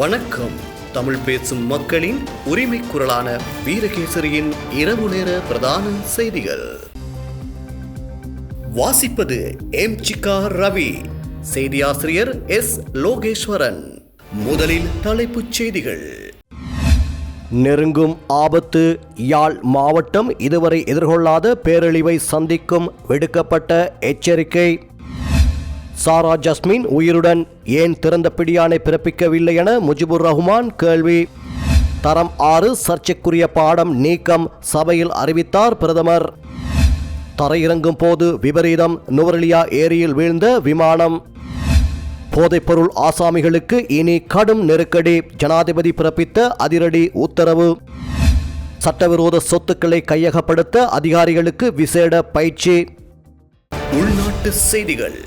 வணக்கம். தமிழ் பேசும் மக்களின் உரிமை குரலான வீரகேசரியின் இரவு நேர பிரதான செய்திகள் வாசிப்பது எம். சிக்கா ரவி, செய்தியாசிரியர் எஸ். லோகேஸ்வரன். முதலில் தலைப்புச் செய்திகள். நெருங்கும் ஆபத்து. யாழ் மாவட்டம் இதுவரை எதிர்கொள்ளாத பேரழிவை சந்திக்கும் விடுக்கப்பட்ட எச்சரிக்கை. சாரா ஜஸ்மின் உயிருடன் ஏன் திறந்த பிடியாணை பிறப்பிக்கவில்லை என முஜிபுர் ரஹ்மான் கேள்வி. தரம் 6 சர்ச்சைக்குரிய பாடம் நீக்கம், சபையில் அறிவித்தார் பிரதமர். தரையிறங்கும் போது விபரீதம், நுவரெலியா ஏரியில் வீழ்ந்த விமானம். போதைப்பொருள் ஆசாமிகளுக்கு இனி கடும் நெருக்கடி, ஜனாதிபதி பிறப்பித்த அதிரடி உத்தரவு. சட்டவிரோத சொத்துக்களை கையகப்படுத்த அதிகாரிகளுக்கு விசேட பயிற்சி. உள்நாட்டு செய்திகள்.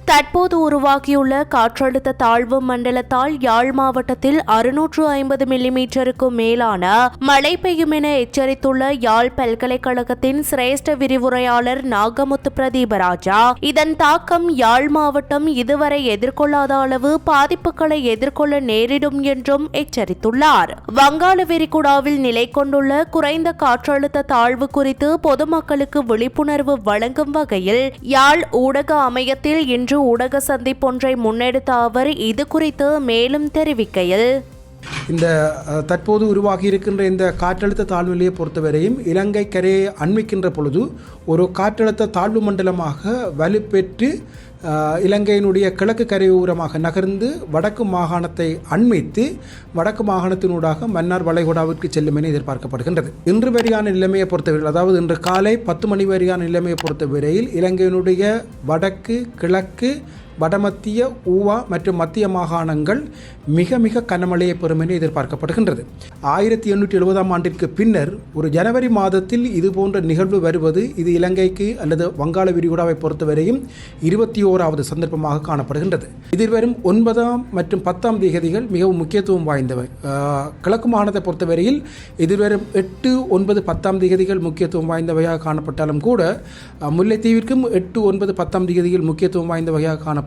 தற்போது உருவாகியுள்ள காற்றழுத்த தாழ்வு மண்டலத்தால் யாழ் மாவட்டத்தில் 650 மில்லிமீட்டருக்கும் மேலான மழை பெய்யும் என எச்சரித்துள்ள யாழ் பல்கலைக்கழகத்தின் சிரேஷ்ட விரிவுரையாளர் நாகமுத்து பிரதீபராஜா. இதன் தாக்கம் யாழ் மாவட்டம் இதுவரை எதிர்கொள்ளாத அளவு பாதிப்புகளை எதிர்கொள்ள நேரிடும் என்றும் எச்சரித்துள்ளார். வங்காள விரிகுடாவில் நிலை கொண்டுள்ள குறைந்த காற்றழுத்த தாழ்வு குறித்து பொதுமக்களுக்கு விழிப்புணர்வு வழங்கும் வகையில் யாழ் ஊடக அமையத்தில் இன்று ஊடக சந்திப்பொன்றை முன்னெடுத்த அவர் இது குறித்து மேலும் தெரிவிக்கையில், இந்த தற்போது உருவாகி இருக்கின்ற இந்த காற்றழுத்த தாழ்வு நிலையை பொறுத்தவரையும் இலங்கை கரையை அண்மிக்கின்ற பொழுது ஒரு காற்றழுத்த தாழ்வு மண்டலமாக வலுப்பெற்று இலங்கையினுடைய கிழக்கு கரையோரமாக நகர்ந்து வடக்கு மாகாணத்தை அண்மித்து வடக்கு மாகாணத்தினூடாக மன்னார் வளைகுடாவிற்கு செல்லும் என எதிர்பார்க்கப்படுகின்றது. இன்று வரையான நிலைமையை பொறுத்தவரையில், அதாவது இன்று காலை 10 மணி வரையான நிலைமையை பொறுத்தவரையில் இலங்கையினுடைய வடக்கு, கிழக்கு, வடமத்திய, ஊவா மற்றும் மத்திய மாகாணங்கள் மிக மிக கனமழையை பெறும் என எதிர்பார்க்கப்படுகின்றது. 1870ஆம் ஆண்டிற்கு பின்னர் ஒரு ஜனவரி மாதத்தில் இதுபோன்ற நிகழ்வு வருவது இது இலங்கைக்கு அல்லது வங்காள விரிகுடாவை பொறுத்தவரையும் 21வது சந்தர்ப்பமாக காணப்படுகின்றது. எதிர்வரும் 9ஆம் மற்றும் 10ஆம் தேதிகள் மிகவும் முக்கியத்துவம் வாய்ந்தவை. கிழக்கு மாகாணத்தை பொறுத்தவரையில் எதிர்வரும் 8, 9, 10ஆம் தேதிகள் முக்கியத்துவம் வாய்ந்தவையாக காணப்பட்டாலும் கூட முல்லைத்தீவிற்கும் 8, 9, 10ஆம் தேதிகள் முக்கியத்துவம் வாய்ந்தவையாக காணப்படுகின்றன.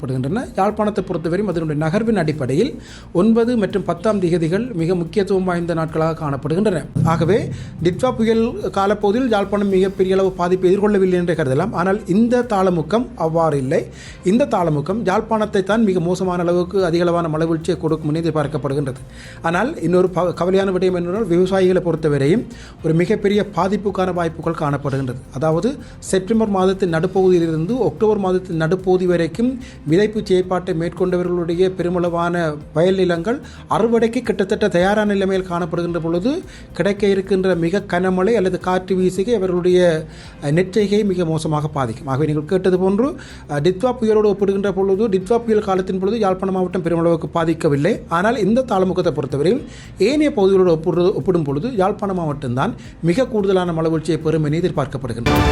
யாழ்ப்பாணத்தை பொறுத்தவரையும் அதனுடைய நகர்வின் அடிப்படையில் 9 மற்றும் 10ஆம் தேதிகள் மிக முக்கியத்துவம் வாய்ந்த நாட்களாக காணப்படுகின்றன. ஆகவே டிட்வா புயல் காலப்பகுதியில் யாழ்ப்பாணம் மிகப்பெரிய அளவு பாதிப்பை எதிர்கொள்ளவில்லை என்று கருதலாம். ஆனால் இந்த தாளமுக்கம் அவ்வாறு இல்லை. இந்த தாளமுக்கம் யாழ்ப்பாணத்தை தான் மிக மோசமான அளவுக்கு அதிகளவான மழை வீழ்ச்சியை கொடுக்கும் என எதிர்பார்க்கப்படுகின்றது. ஆனால் இன்னொரு கவலையான விடயம் என்னவென்றால் விவசாயிகளை பொறுத்தவரையும் ஒரு மிகப்பெரிய பாதிப்புக்கான வாய்ப்புகள் காணப்படுகின்றது. அதாவது செப்டம்பர் மாதத்தின் நடுப்பகுதியிலிருந்து அக்டோபர் மாதத்தின் நடுப்பகுதி வரைக்கும் விதைப்பு செயற்பாட்டை மேற்கொண்டவர்களுடைய பெருமளவான வயல் நிலங்கள் அறுவடைக்கு கிட்டத்தட்ட தயாரான நிலைமையில் காணப்படுகின்ற பொழுது கிடைக்க இருக்கின்ற மிக கனமழை அல்லது காற்று வீசுகை அவர்களுடைய நெற்செய்கை மிக மோசமாக பாதிக்கும். ஆகவே நீங்கள் கேட்டது போன்று டிட்வா புயலோடு ஒப்பிடுகின்ற பொழுது டிட்வா புயல் காலத்தின் பொழுது யாழ்ப்பாணம் மாவட்டம் பெருமளவுக்கு பாதிக்கவில்லை. ஆனால் இந்த தாளமுகத்தை பொறுத்தவரையில் ஏனைய பகுதிகளோடு ஒப்பிடும் பொழுது யாழ்ப்பாணம் மாவட்டம்தான் மிக கூடுதலான மழை வீழ்ச்சியை பெறும் என எதிர்பார்க்கப்படுகின்றது.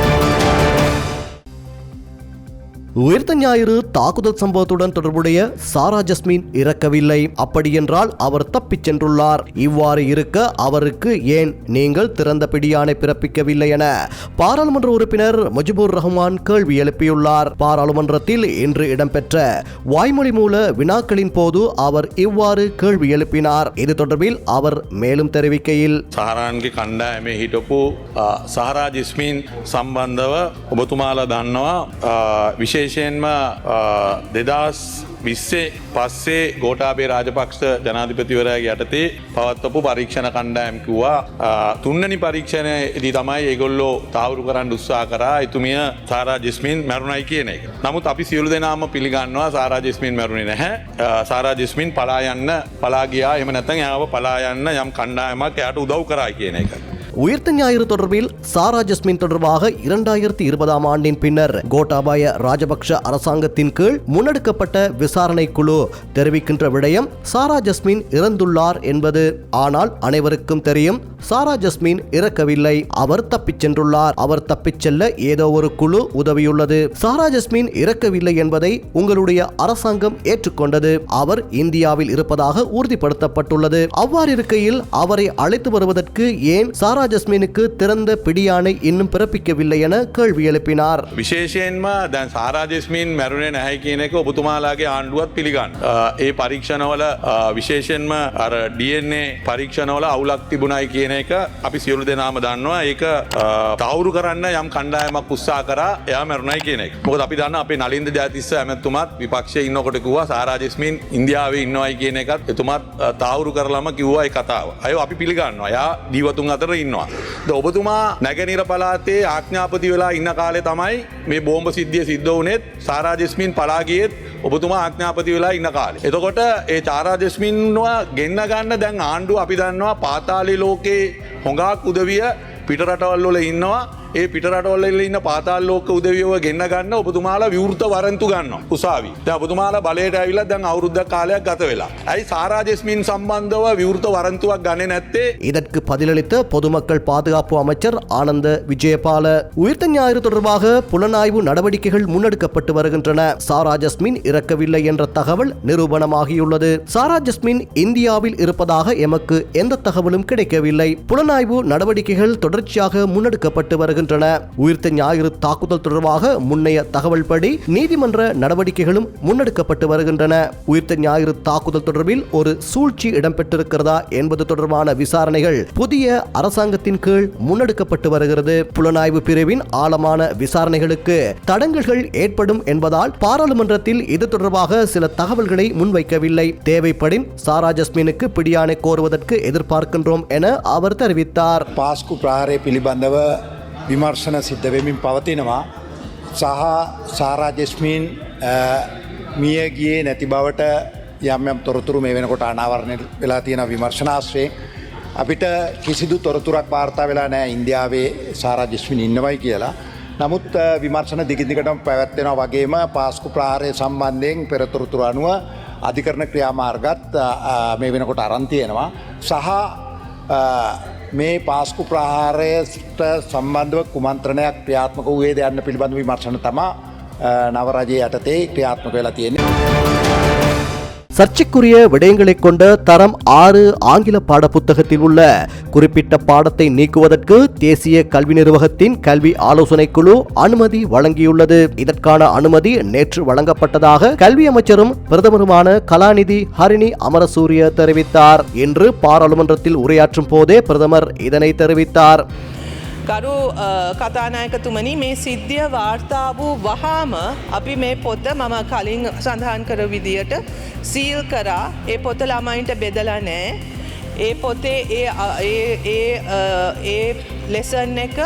உயிர்த்த ஞாயிறு தாக்குதல் சம்பவத்துடன் தொடர்புடைய சாரா ஜஸ்மின் இறக்கவில்லை. அப்படியென்றால் அவர் தப்பிச் சென்றுள்ளார். இவ்வாறு இருக்க அவருக்கு ஏன் நீங்கள் திறந்த பிடியாணை பிறப்பிக்கவில்லை என பாராளுமன்ற உறுப்பினர் முஜிபுர் ரஹ்மான் கேள்வி எழுப்பியுள்ளார். பாராளுமன்றத்தில் இன்று இடம்பெற்ற வாய்மொழி மூல வினாக்களின் போது அவர் இவ்வாறு கேள்வி எழுப்பினார். இது தொடர்பில் அவர் மேலும் தெரிவிக்கையில், සහරාන්ගේ කණ්ඩායමේ හිටපු සහරා ජස්මින් සම්බන්ධව ඔබතුමාලා දන්නවා විශේෂයෙන්ම 2020 පස්සේ ගෝඨාභය රාජපක්ෂ ජනාධිපතිවරයාගේ යටතේ පවත්වපු පරීක්ෂණ කණ්ඩායම් කිව්වා තුන්වෙනි පරීක්ෂණයේදී තමයි ඒගොල්ලෝ තාවුරු කරන්න උත්සාහ කරා එතුමිය සාරා ජස්මින් මැරුණයි කියන එක. නමුත් අපි සියලු දෙනාම පිළිගන්නවා සාරා ජස්මින් මැරුණේ නැහැ. සාරා ජස්මින් පලා ගියා. එහෙම නැත්නම් එයාව පලා යන්න යම් කණ්ඩායමක් එයාට උදව් කරා කියන එක. உயிர்த்த ஞாயிறு தொடர்பில் சாரா ஜஸ்மின் தொடர்பாக 2020ஆம் ஆண்டின் பின்னர் கோட்டாபாய ராஜபக்ஷ அரசாங்கத்தின் கீழ் முன்னெடுக்கப்பட்ட விசாரணை குழு தெரிவிக்கின்ற விடயம் சாரா ஜஸ்மின் இறந்துள்ளார் என்பது. ஆனால் அனைவருக்கும் தெரியும் சாரா ஜஸ்மின் இறக்கவில்லை, அவர் தப்பிச் சென்றுள்ளார். அவர் தப்பிச் செல்ல ஏதோ ஒரு குழு உதவியுள்ளது. சாரா ஜஸ்மின் இறக்கவில்லை என்பதை உங்களுடைய அரசாங்கம் ஏற்றுக்கொண்டது. அவர் இந்தியாவில் இருப்பதாக உறுதிப்படுத்தப்பட்டுள்ளது. அவ்வாறு இருக்கையில் அவரை அழைத்து வருவதற்கு ஏன் சாரா சாரா ஜஸ்மினுக்கு திறந்த பிடியாணை இன்னும் பிறப்பிக்கவில்லை என கேள்வி எழுப்பினார். විශේෂයෙන්ම දැන් සාරා ජෙස්මින් මැරුණේ නැහැ කියන එක ඔබතුමාලාගේ ආණ්ඩුවත් පිළිගන්න. ඒ පරීක්ෂණවල විශේෂයෙන්ම අර DNA පරීක්ෂණවල අවුලක් තිබුණයි කියන එක අපි සියලු දෙනාම දන්නවා. ඒක තහවුරු කරන්න යම් කණ්ඩායමක් උත්සාහ කරා එයා මැරුණයි කියන එක. මොකද අපි දන්නවා අපේ නලින්ද ජයතිස්ස ඇමතුමාත් විපක්ෂයේ ඉන්නකොට කිව්වා සාරා ජෙස්මින් ඉන්දියාවේ ඉන්නවයි කියන එකත් එතුමාත් තහවුරු කරලාම කිව්වා ඒ කතාව. අය අපි පිළිගන්නවා. එයා දීවතුන් අතර ඉන්නවා. ඔබතුමා නැගෙනහිර පළාතේ ආඥාපති වෙලා ඉන්න කාලේ තමයි මේ බෝම්බ සිද්ධිය සිද්ධ වුණෙත් සාරා ජෙස්මින් පලා ගියෙත් ඔබතුමා ආඥාපති වෙලා ඉන්න කාලේ. එතකොට ඒ සාරා ජෙස්මින්ව ගෙන්න ගන්න දැන් ආණ්ඩුව අපි දන්නවා පාතාලී ලෝකේ හොඟක් උදවිය පිටරටවල් වල ඉන්නවා. ඒ පිටරටවල් වල ඉන්න පාතාල ලෝක උදවියව ගෙන්න ගන්න ඔබතුමාලා විවෘත වරන්තු ගන්නවා උසාවි. දැන් ඔබතුමාලා බලයට ඇවිල්ලා දැන් අවුරුද්දක් කාලයක් ගත වෙලා. ඇයි සාරා ජෙස්මින් සම්බන්ධව විවෘත වරන්තුවක් ගන්නේ නැත්තේ? இதற்கு பதிலளித்த பொதுமக்கள் பாதுகாப்பு அமைச்சர் ஆனந்த விஜயபால உயிர்த்த ஞாயிறு தொடர்பாக புலனாய்வு நடவடிக்கைகள் முன்னெடுக்கப்பட்டு வருகின்றன. சாரா ஜஸ்மின் இறக்கவில்லை என்ற தகவல் நிரூபணமாகியுள்ளது. சாரா ஜஸ்மின் இந்தியாவில் இருப்பதாக எமக்கு எந்த தகவலும் கிடைக்கவில்லை. புலனாய்வு நடவடிக்கைகள் தொடர்ச்சியாக முன்னெடுக்கப்பட்டு வருகின்றன. உயிர்த்த ஞாயிறு தாக்குதல் தொடர்பாக முன்னைய தகவல் படி நீதிமன்ற நடவடிக்கைகளும் முன்னெடுக்கப்பட்டு வருகின்றன. உயிர்த்த ஞாயிறு தாக்குதல் தொடர்பில் ஒரு சூழ்ச்சி இடம்பெற்றிருக்கிறதா என்பது தொடர்பான விசாரணைகள் புதிய அரசாங்கத்தின் கீழ் முன்னெடுக்கப்பட்டு வருகிறது. புலனாய்வு பிரிவின் ஆழமான விசாரணைகளுக்கு தடங்கல்கள் ஏற்படும் என்பதால் பாராளுமன்றத்தில் இது தொடர்பாக சில தகவல்களை முன்வைக்கவில்லை. தேவைப்படின் சாரா ஜஸ்மினுக்கு பிடியாணை கோருவதற்கு எதிர்பார்க்கின்றோம் என அவர் தெரிவித்தார். පාස්කු ප්‍රහාරය පිළිබඳව විමර්ශන සිද්ධ වෙමින් පවතිනවා. සහ සාරා ජෙස්මින් මිය ගියේ නැති බවට යම් තොරතුරු මේ වෙනකොට අනාවරණය වෙලා තියෙන විමර්ශනාශ්‍රයෙන් අපිට කිසිදු තොරතුරක් වාර්තා වෙලා නැහැ ඉන්දියාවේ සාරා ජෙස්මින් ඉන්නවයි කියලා. නමුත් විමර්ශන දිගින් දිගටම පැවැත්වෙනවා වගේම පාස්කු ප්‍රහාරය සම්බන්ධයෙන් පෙර තොරතුරු අනුව අධිකරණ ක්‍රියාමාර්ගත් මේ වෙනකොට අරන් තියෙනවා. සහ මේ පාස්කු ප්‍රහාරයට සම්බන්ධව කුමන්ත්‍රණයක් ක්‍රියාත්මක වූයේද යන්න පිළිබඳ විමර්ශන තමා නව රජයේ යටතේ ක්‍රියාත්මක වෙලා තියෙන්නේ. சர்ச்சைக்குரிய விடயங்களை கொண்ட தரம் 6 ஆங்கில பாடப்புத்தகத்தில் உள்ள குறிப்பிட்ட பாடத்தை நீக்குவதற்கு தேசிய கல்வி நிர்வாகத்தின் கல்வி ஆலோசனை குழு அனுமதி வழங்கியுள்ளது. இதற்கான அனுமதி நேற்று வழங்கப்பட்டதாக கல்வி அமைச்சரும் பிரதமருமான கலாநிதி ஹரிணி அமரசூரிய தெரிவித்தார். இன்று பாராளுமன்றத்தில் உரையாற்றும் போதே பிரதமர் இதனை தெரிவித்தார். ගරු කතානායකතුමනි මේ සිද්ධිය වාර්තා වූ වහාම අපි මේ පොත මම කලින් සඳහන් කර විදියට සීල් කරා. ඒ පොත ළමයින්ට බෙදලා නෑ. ඒ පොතේ ඒ ලෙසන් එක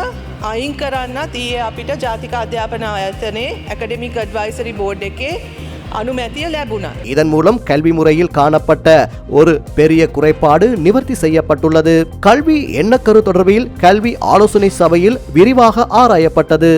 අයින් කරන්නත් ඊයේ අපිට ජාතික අධ්‍යාපන ආයතනයේ ඇකඩමික් ඇඩ්වයිසරි බෝඩ් එකේ அனுமதிய லැබුණා. இதன் மூலம் கல்வி முறையில் காணப்பட்ட ஒரு பெரிய குறைபாடு நிவர்த்தி செய்யப்பட்டுள்ளது. கல்வி எண்ணக்கரு தொடர்பில் கல்வி ஆலோசனை சபையில் விரிவாக ஆராயப்பட்டது.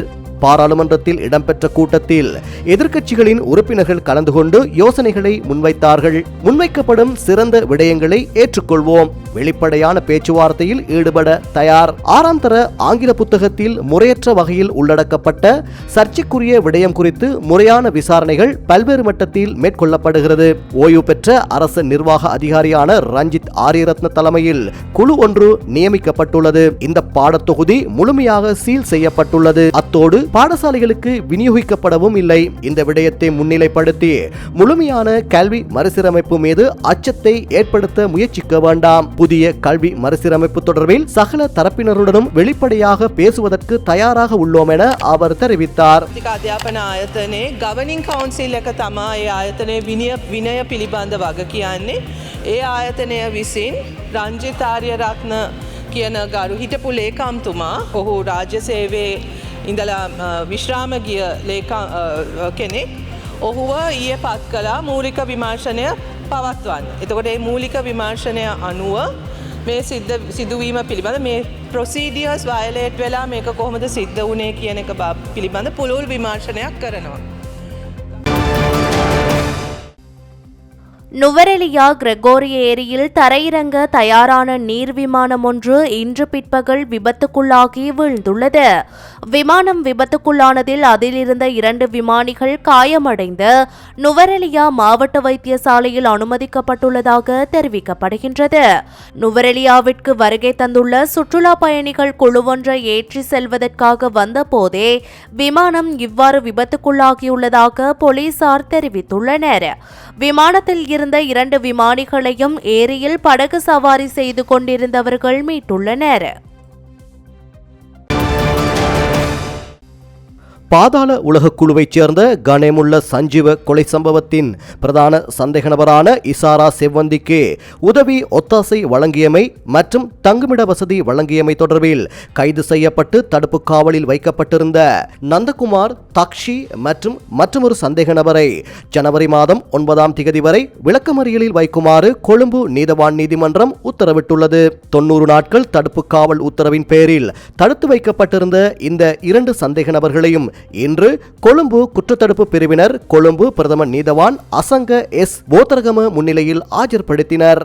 பாராளுமன்றத்தில் இடம்பெற்ற கூட்டத்தில் எதிர்க்கட்சிகளின் உறுப்பினர்கள் கலந்து கொண்டு யோசனைகளை முன்வைத்தார்கள். முன்வைக்கப்படும் சிறந்த விடயங்களை ஏற்றுக்கொள்வோம். வெளிப்படையான பேச்சுவார்த்தையில் ஈடுபட தயார். 6ஆம் தர ஆங்கில புத்தகத்தில் முறையற்ற வகையில் உள்ளடக்கப்பட்ட சர்ச்சைக்குரிய விடயம் குறித்து முறையான விசாரணைகள் பல்வேறு மட்டத்தில் மேற்கொள்ளப்படுகிறது. ஓய்வு பெற்ற அரசு நிர்வாக அதிகாரியான ரஞ்சித் ஆரியரத்ன தலைமையில் குழு ஒன்று நியமிக்கப்பட்டுள்ளது. இந்த பாடத்தொகுதி முழுமையாக சீல் செய்யப்பட்டுள்ளது. அத்தோடு பாடசாலைகளுக்கு விநியோகிக்கப்படவும் இல்லை. இந்த விடயத்தை முன்னிலைப்படுத்தி முழுமையான கல்வி மறுசீரமைப்பு மீது அச்சத்தை ஏற்படுத்த முயற்சிக்க வேண்டாம். புதிய கல்வி மறுசீரமைப்பு தொடர்பில் சகல தரப்பினருடனும் வெளிப்படையாக பேசுவதற்கு தயாராக உள்ளோம் என அவர் தெரிவித்தார். අධ්‍යාපන ආයතනයේ ගවර්නින් කවුන්සිල් එක තමා ඒ ආයතනයේ විනය පිළිබඳ වග කියන්නේ. ඒ ආයතනය විසින් රංජිත් ආරියරත්න කියන ගරු හිටපු ලේකම්තුමා ඔහු රාජ්‍ය සේවයේ ඉඳලා විශ්‍රාම ගිය කෙනෙක් ඔහුව ඊයේ පත් කළා මූලික විමර්ශනය පවත්වන්න. එතකොට මේ මූලික විමර්ශනය අනුව මේ සිදුවීම පිළිබඳ මේ ප්‍රොසීඩියර්ස් වයලේට් වෙලා මේක කොහොමද සිද්ධ වුණේ කියන එක පිළිබඳ පුළුල් විමර්ශනයක් කරනවා. நுவரெலியா கிரெகோரிய ஏரியில் தரையிறங்க தயாரான நீர் விமானம் ஒன்று இன்று பிற்பகல் விபத்துக்குள்ளாகி வீழ்ந்துள்ளது. விமானம் விபத்துக்குள்ளானதில் அதில் இருந்த 2 விமானிகள் காயமடைந்து நுவரெலியா மாவட்ட வைத்தியசாலையில் அனுமதிக்கப்பட்டுள்ளதாக தெரிவிக்கப்படுகின்றது. நுவரெலியாவிற்கு வருகை தந்துள்ள சுற்றுலா பயணிகள் குழுவொன்றை ஏற்றி செல்வதற்காக வந்தபோதே விமானம் இவ்வாறு விபத்துக்குள்ளாகியுள்ளதாக போலீசார் தெரிவித்துள்ளனர். விமானத்தில் இருந்த 2 விமானிகளையும் ஏரியில் படகு சவாரி செய்து கொண்டிருந்தவர்கள் மீட்டுள்ளனர். பாதாள உலகக் குழுவைச் சேர்ந்த கணேமுல்ல சஞ்சீவ கொலை சம்பவத்தின் பிரதான சந்தேக நபரான இசாரா செவ்வந்திக்கு உதவி ஒத்தாசை வழங்கியமை மற்றும் தங்குமிட வசதி வழங்கியமை தொடர்பில் கைது செய்யப்பட்டு தடுப்பு காவலில் வைக்கப்பட்டிருந்த நந்தகுமார் தக்ஷி மற்றும் மற்றொரு சந்தேக நபரை ஜனவரி மாதம் 9ஆம் திகதி வரை விளக்கமறியலில் வைக்குமாறு கொழும்பு நீதவான் நீதிமன்றம் உத்தரவிட்டுள்ளது. 90 நாட்கள் தடுப்பு காவல் உத்தரவின் பேரில் தடுத்து வைக்கப்பட்டிருந்த இந்த 2 சந்தேக நபர்களையும் இன்று கொழும்பு குற்றத்தடுப்பு பிரிவினர் கொழும்பு பிரதம நீதவான் அசங்க எஸ் போத்தரகம முன்னிலையில் ஆஜர்படுத்தினர்.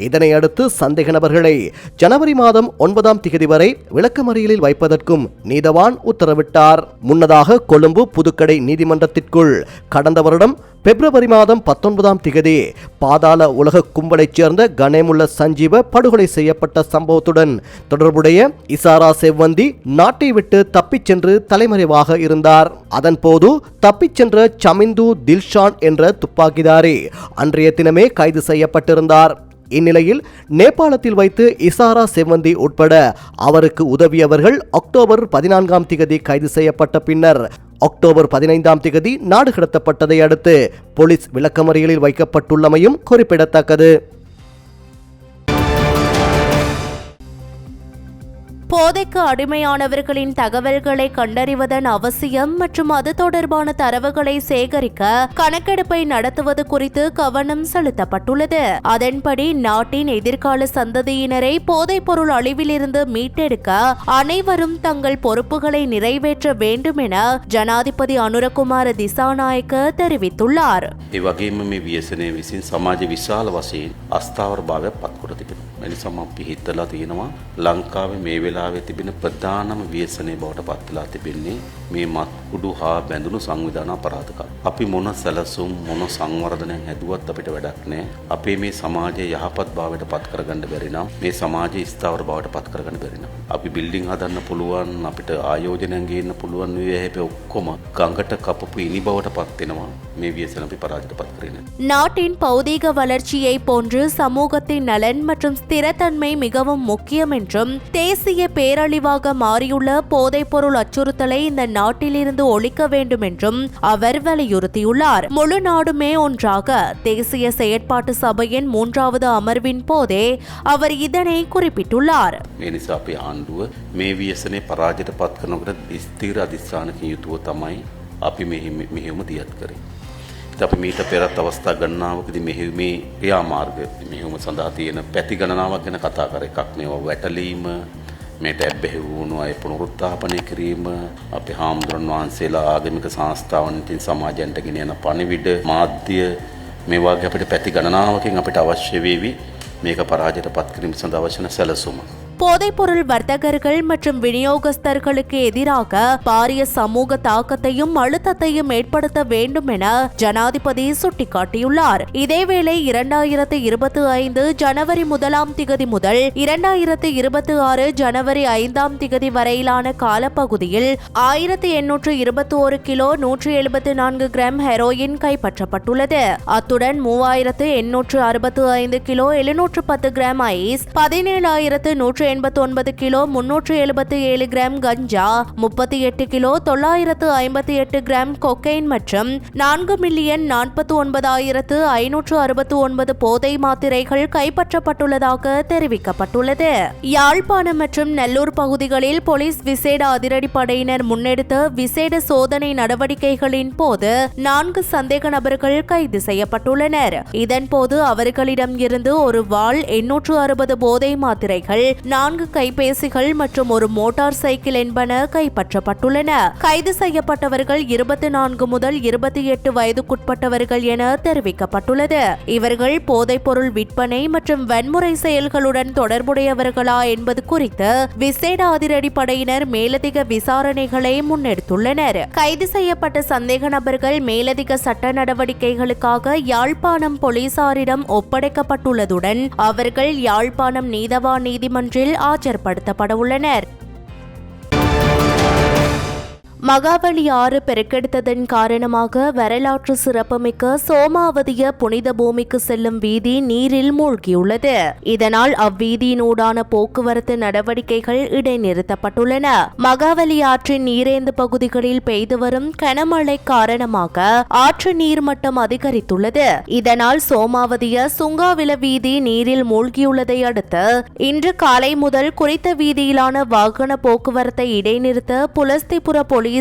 இதனையடுத்து சந்தேக நபர்களை ஜனவரி மாதம் 9ஆம் திகதி வரை விளக்கமறியலில் வைப்பதற்கும் நீதவான் உத்தரவிட்டார். முன்னதாக கொழும்பு புதுக்கடை நீதிமன்றத்திற்குள் கடந்த வருடம் பிப்ரவரி மாதம் 19ஆம் திகதி பாதாள உலக கும்பலைச் சேர்ந்த கணேமுல்ல சஞ்சீவ படுகொலை செய்யப்பட்ட சம்பவத்துடன் தொடர்புடைய இசாரா செவ்வந்தி நாட்டை விட்டு தப்பிச் சென்று தலைமறைவாக இருந்தார். அதன்போது தப்பிச் சென்ற சமிந்து தில்ஷான் என்ற துப்பாக்கிதாரி அன்றைய தினமே கைது செய்யப்பட்டிருந்தார். இந்நிலையில் நேபாளத்தில் வைத்து இசாரா செவ்வந்தி உட்பட அவருக்கு உதவியவர்கள் அக்டோபர் 14ஆம் திகதி கைது செய்யப்பட்ட பின்னர் அக்டோபர் 15ஆம் திகதி நாடு கடத்தப்பட்டதை அடுத்து போலீஸ் விளக்கமறியலில் வைக்கப்பட்டுள்ளமையும் குறிப்பிடத்தக்கது. போதைக்கு அடிமையானவர்களின் தகவல்களை கண்டறிவதன் அவசியம் மற்றும் அது தொடர்பான தரவுகளை சேகரிக்க கணக்கெடுப்பை நடத்துவது குறித்து கவனம் செலுத்தப்பட்டுள்ளது. அதன்படி நாட்டின் எதிர்கால சந்ததியினரை போதைப் பொருள் அழிவிலிருந்து மீட்டெடுக்க அனைவரும் தங்கள் பொறுப்புகளை நிறைவேற்ற வேண்டும் என ஜனாதிபதி அனுரகுமார திசாநாயக்க தெரிவித்துள்ளார். වෙලාවේ තිබෙන ප්‍රධානම ව්‍යසනය බවට පත්වලා තිබෙන්නේ මේ මත් කුඩු හා බැඳුණු සංවිධාන අපරාධකම්. අපි මොන සැලසුම් මොන සංවර්ධනයක් හැදුවත් අපිට වැඩක් නැහැ. අපේ මේ සමාජය යහපත් භාවයට පත් කරගන්න බැරි නම් මේ සමාජය ස්ථාවර භාවයට පත් කරගන්න බැරි නම් අපි බිල්ඩින් හදන්න පුළුවන් අපිට ආයෝජනයන් ගේන්න පුළුවන් වේ හැබැයි ඔක්කොම ගඟට කපපු ඉනි බවට පත් වෙනවා. මේ ව්‍යසන අපි පරාජයට පත් කරන්නේ. நாட்டின் பௌதீக வளர்ச்சியை போன்று சமூகத்தின் நலன் மற்றும் ஸ்திரத்தன்மை மிகவும் முக்கியம் என்றும் தேசிய பேரழிவாக மாறியுள்ள போதைப்பொருள் அச்சுறுத்தலை இந்த நாட்டிலிருந்து ஒழிக்க வேண்டும் என்றும் அவர் வலியுறுத்தியுள்ளார். முழு நாடுமே ஒன்றாக தேசிய செயற்பாட்டு சபையின் 3வது அமர்வின் போதே அவர் இதனை குறிப்பிட்டுள்ளார். මේ ව්‍යසනය පරාජයට පත් කරනකොට ස්ථීර අධිෂ්ඨානකින් යුතුව තමයි අපි මෙහෙයුම දියත් කරේ. අපි මීට පෙරත් අවස්ථා ගණනාවකදී මෙහෙයුමේ ක්‍රියාමාර්ග මෙහෙයුම සඳහා තියෙන පැති ගණනාවක් ගැන කතා කර එකක් මේවා වැටලීම මේට ඇබ්බැහි වුණු අය පුනරුත්ථාපනය කිරීම අපේ හාමුදුරන් වහන්සේලා ආගමික සංස්ථාවන් ඉතින් සමාජයන්ට ගෙන යන පණිවිඩ මාධ්‍ය මේ වගේ අපිට පැති ගණනාවකින් අපිට අවශ්‍ය වේවි මේක පරාජයට පත් කිරීම සඳහා අවශ්‍ය සැලසුම. போதைப்பொருள் வர்த்தகர்கள் மற்றும் விநியோகஸ்தர்களுக்கு எதிராக பாரிய சமூக தாக்கத்தையும் அழுத்தத்தையும் ஏற்படுத்த வேண்டும் என ஜனாதிபதி சுட்டிக்காட்டியுள்ளார். இதேவேளை 2025 ஜனவரி 1ஆம் திகதி முதல் 2026 ஜனவரி 5ஆம் திகதி வரையிலான காலப்பகுதியில் 1821 கிலோ 174 கிராம் ஹெரோயின் கைப்பற்றப்பட்டுள்ளது. அத்துடன் 3865 kilo 710 gram ice 17,189 kilo 377 gram கஞ்சா 38 கிலோ 958 கிராம் கொக்கைன் மற்றும் 4,49,569 போதை மாத்திரைகள் கைப்பற்றப்பட்டுள்ளதாக தெரிவிக்கப்பட்டுள்ளது. யாழ்ப்பாணம் மற்றும் நெல்லூர் பகுதிகளில் போலீஸ் விசேட அதிரடிப்படையினர் முன்னெடுத்த விசேட சோதனை நடவடிக்கைகளின் போது 4 சந்தேக நபர்கள் கைது செய்யப்பட்டுள்ளனர். இதன்போது அவர்களிடம் இருந்து ஒரு வாள் 860 போதை மாத்திரைகள் 4 கைபேசிகள் மற்றும் ஒரு மோட்டார் சைக்கிள் என்பன கைப்பற்றப்பட்டுள்ளன. கைது செய்யப்பட்டவர்கள் 24 முதல் 28 வயதுக்குட்பட்டவர்கள் என தெரிவிக்கப்பட்டுள்ளது. இவர்கள் போதைப்பொருள் விற்பனை மற்றும் வன்முறை செயல்களுடன் தொடர்புடையவர்களா என்பது குறித்து விசேட அதிரடிப்படையினர் மேலதிக விசாரணைகளை முன்னெடுத்துள்ளனர். கைது செய்யப்பட்ட சந்தேக நபர்கள் மேலதிக சட்ட நடவடிக்கைகளுக்காக யாழ்ப்பாணம் போலீசாரிடம் ஒப்படைக்கப்பட்டுள்ளதுடன் அவர்கள் யாழ்ப்பாணம் நீதவான் நீதிமன்றில் ஆஜர்படுத்தப்பட உள்ளனர். மகாபலி ஆறு பெருக்கெடுத்ததன் காரணமாக வரலாற்று சிறப்புமிக்க சோமாவதிய புனித பூமிக்கு செல்லும் வீதி நீரில் மூழ்கியுள்ளது. இதனால் அவ்வீதியினூடான போக்குவரத்து நடவடிக்கைகள் இடைநிறுத்தப்பட்டுள்ளன. மகாபலி ஆற்றின் நீரேந்து பகுதிகளில் பெய்து வரும் கனமழை காரணமாக ஆற்று நீர்மட்டம் அதிகரித்துள்ளது. இதனால் சோமாவதிய சுங்காவில வீதி நீரில் மூழ்கியுள்ளதை அடுத்து இன்று காலை முதல் குறித்த வீதியிலான வாகன போக்குவரத்தை இடைநிறுத்த புலஸ்திபுர போலீசார்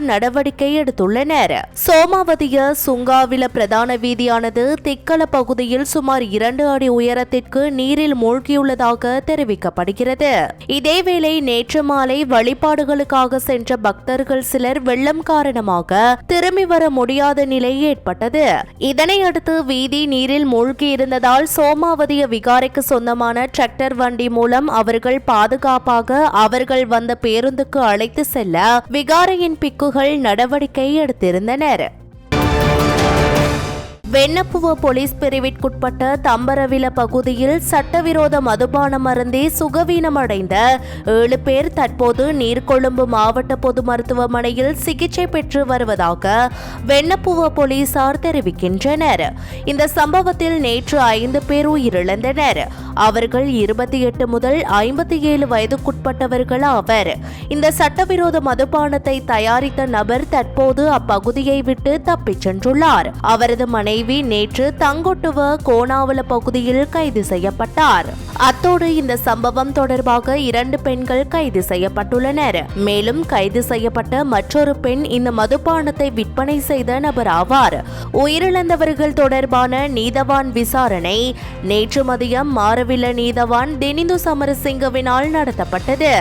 நடவடிக்கை எடுத்துள்ளனர். சோமாவதிய சுங்காவில பிரதான வீதியானது திக்கல பகுதியில் சுமார் 2 அடி உயரத்திற்கு நீரில் மூழ்கியுள்ளதாக தெரிவிக்கப்படுகிறது. இதேவேளை நேற்று மாலை வழிபாடுகளுக்காக சென்ற பக்தர்கள் சிலர் வெள்ளம் காரணமாக திரும்பி வர முடியாத நிலை ஏற்பட்டது. இதனையடுத்து வீதி நீரில் மூழ்கி இருந்ததால் சோமாவதிய விகாரைக்கு சொந்தமான டிராக்டர் வண்டி மூலம் அவர்கள் பாதுகாப்பாக அவர்கள் வந்த பேருந்துக்கு அழைத்து செல்ல விகாரையின் பிக்குகள் நடவடிக்கை எடுத்திருந்தனர். வெண்ணப்புவ போலீஸ் பிரிவிற்குட்பட்ட தம்பரவில பகுதியில் சட்டவிரோத மதுபானம் அருந்தி சுகவீனமடைந்த 7 பேர் தற்போது நீர்கொழும்பு மாவட்ட பொது மருத்துவமனையில் சிகிச்சை பெற்று வருவதாக வெண்ணப்புவ போலீசார் தெரிவிக்கின்றனர். இந்த சம்பவத்தில் நேற்று 5 பேர் உயிரிழந்தனர். அவர்கள் 28 முதல் 57 வயதுக்குட்பட்டவர்கள் ஆவர். இந்த சட்டவிரோத மதுபானத்தை தயாரித்த நபர் தற்போது அப்பகுதியை விட்டு தப்பிச் சென்றுள்ளார். அவரது மனைவி நேற்று தங்கொட்டுவ கோணாவல பகுதியில் கைது செய்யப்பட்டார். அத்தோடு இந்த சம்பவம் தொடர்பாக 2 பெண்கள் கைது செய்யப்பட்டுள்ளனர். மேலும் கைது செய்யப்பட்ட மற்றொரு பெண் இந்த மதுபானத்தை விற்பனை செய்த நபர் ஆவார். உயிரிழந்தவர்கள் தொடர்பான நீதவான் விசாரணை நேற்று மதியம் மாரவில நீதவான் தினிந்து சமரசிங்கவினால் நடத்தப்பட்டது.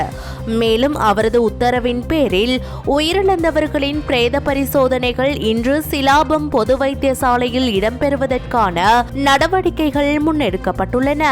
மேலும் அவரது உத்தரவின் பேரில் உயிரிழந்தவர்களின் பிரேத பரிசோதனைகள் இன்று சிலாபம் பொது வைத்தியசாலையில் இடம்பெறுவதற்கான நடவடிக்கைகள் முன்னெடுக்கப்பட்டுள்ளன.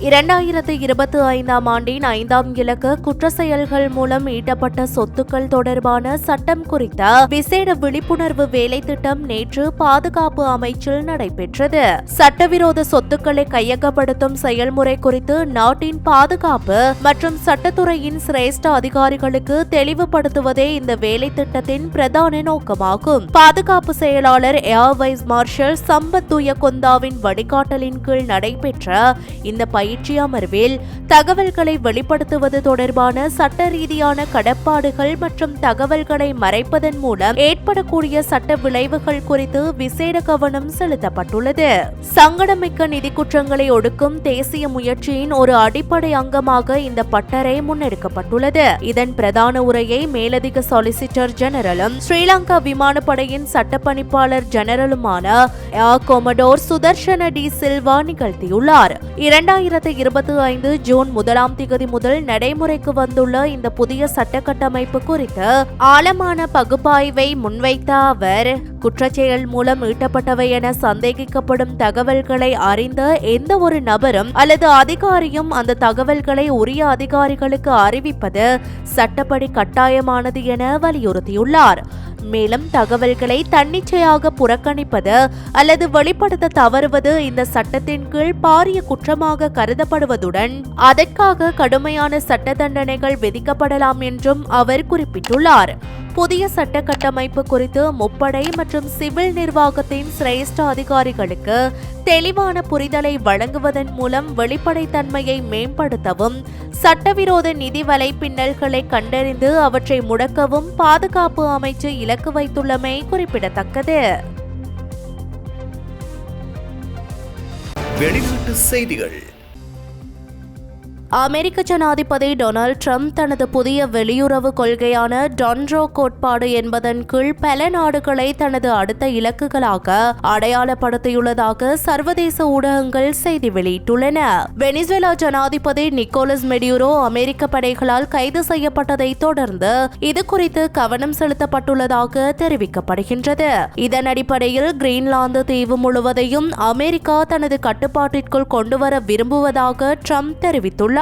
2025ஆம் ஆண்டின் 5ஆம் இலக்க குற்ற செயல்கள் மூலம் ஈட்டப்பட்ட சொத்துக்கள் தொடர்பான சட்டம் குறித்த விசேட விழிப்புணர்வு வேலை திட்டம் நேற்று பாதுகாப்பு அமைச்சில் நடைபெற்றது. சட்டவிரோத சொத்துக்களை கையகப்படுத்தும் செயல்முறை குறித்து நாட்டின் பாதுகாப்பு மற்றும் சட்டத்துறையின் சிரேஷ்ட அதிகாரிகளுக்கு தெளிவுபடுத்துவதே இந்த வேலை திட்டத்தின் பிரதான நோக்கமாகும். பாதுகாப்பு செயலாளர் ஏர் வைஸ் மார்ஷல் சம்பத் துயகொந்தாவின் வழிகாட்டலின் கீழ் நடைபெற்ற இந்த பயிற்சி அமர்வில் தகவல்களை வெளிப்படுத்துவது தொடர்பான சட்ட ரீதியான கடப்பாடுகள் மற்றும் தகவல்களை மறைப்பதன் மூலம் ஏற்படக்கூடிய சட்ட விளைவுகள் குறித்து விசேட கவனம் செலுத்தப்பட்டுள்ளது. சங்கடமிக்க நிதி குற்றங்களை ஒடுக்கும் தேசிய முயற்சியின் ஒரு அடிப்படை அங்கமாக இந்த பட்டறை முன்னெடுக்கப்பட்டுள்ளது. இதன் பிரதான உரையை மேலதிக சொலிசிட்டர் ஜெனரலும் ஸ்ரீலங்கா விமானப்படையின் சட்டப்பணிப்பாளர் ஜெனரலுமான ஏர் கொமடோர் சுதர்ஷன டி சில்வா நிகழ்த்தியுள்ளார். 2025 ஜூன் 1ஆம் தேதி முதல் நடைமுறைக்கு வந்துள்ள இந்த புதிய சட்ட கட்டமைப்பு குறித்து ஆழமான பகுப்பாய்வை முன்வைத்த அவர் குற்றச்செயல் மூலம் ஈட்டப்பட்டவை என சந்தேகிக்கப்படும் தகவல்களை அறிந்த எந்த ஒரு நபரும் அல்லது அதிகாரியும் அந்த தகவல்களை உரிய அதிகாரிகளுக்கு அறிவிப்பது சட்டப்படி கட்டாயமானது என வலியுறுத்தியுள்ளார். மேலும் தகவல்களை தன்னிச்சையாக புறக்கணிப்பது அல்லது வெளிப்படுத்த தவறுவது இந்த சட்டத்தின் கீழ் பாரிய குற்றமாக கருதப்படுவதுடன் அதற்காக கடுமையான சட்ட தண்டனைகள் விதிக்கப்படலாம் என்றும் அவர் குறிப்பிட்டுள்ளார். புதிய சட்ட கட்டமைப்பு குறித்து முப்படை மற்றும் சிவில் நிர்வாகத்தின் சிரேஷ்ட அதிகாரிகளுக்கு தெளிவான புரிதலை வழங்குவதன் மூலம் வெளிப்படைத்தன்மையை மேம்படுத்தவும் சட்டவிரோத நிதி வலைப்பின்னல்களை கண்டறிந்து அவற்றை முடக்கவும் பாதுகாப்பு அமைச்சு இலக்கு வைத்துள்ளமை குறிப்பிடத்தக்கது. வெளிநாட்டு செய்திகள். அமெரிக்க ஜனாதிபதி டொனால்ட் ட்ரம்ப் தனது புதிய வெளியுறவு கொள்கையான டொன்ரோ கோட்பாடு என்பதன் கீழ் பல நாடுகளை தனது அடுத்த இலக்குகளாக அடையாளப்படுத்தியுள்ளதாக சர்வதேச ஊடகங்கள் செய்தி வெளியிட்டுள்ளன. வெனிசுவேலா ஜனாதிபதி நிக்கோலஸ் மெடியூரோ அமெரிக்க படைகளால் கைது செய்யப்பட்டதை தொடர்ந்து இது குறித்து கவனம் செலுத்தப்பட்டுள்ளதாக தெரிவிக்கப்படுகின்றது. இதன் அடிப்படையில் கிரீன்லாந்து தீவு முழுவதையும் அமெரிக்கா தனது கட்டுப்பாட்டிற்குள் கொண்டுவர விரும்புவதாக ட்ரம்ப் தெரிவித்துள்ளார்.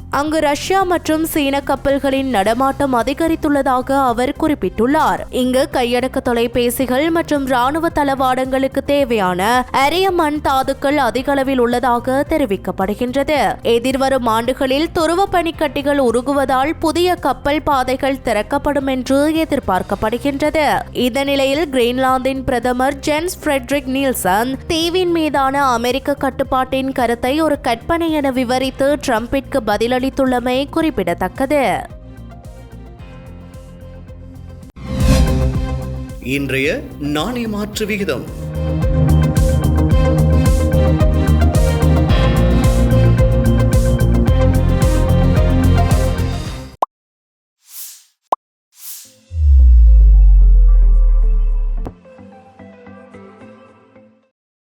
அங்கு ரஷ்யா மற்றும் சீன கப்பல்களின் நடமாட்டம் அதிகரித்துள்ளதாக அவர் குறிப்பிட்டுள்ளார். இங்கு கையடக்க தொலைபேசிகள் மற்றும் ராணுவ தளவாடங்களுக்கு தேவையான அரிய மண் தாதுக்கள் அதிக அளவில் உள்ளதாக தெரிவிக்கப்படுகின்றது. எதிர்வரும் ஆண்டுகளில் துருவ பனிக்கட்டிகள் உருகுவதால் புதிய கப்பல் பாதைகள் திறக்கப்படும் என்று எதிர்பார்க்கப்படுகின்றது. இந்த நிலையில் கிரீன்லாந்தின் பிரதமர் ஜென்ஸ் ஃபிரெட்ரிக் நீல்சன் தீவின் மீதான அமெரிக்க கட்டுப்பாட்டின் கருத்தை ஒரு கற்பனை என விவரித்து ட்ரம்பிற்கு பதிலளித்துள்ளமை குறிப்பிடத்தக்கது. இன்றைய நாணய மாற்று விகிதம்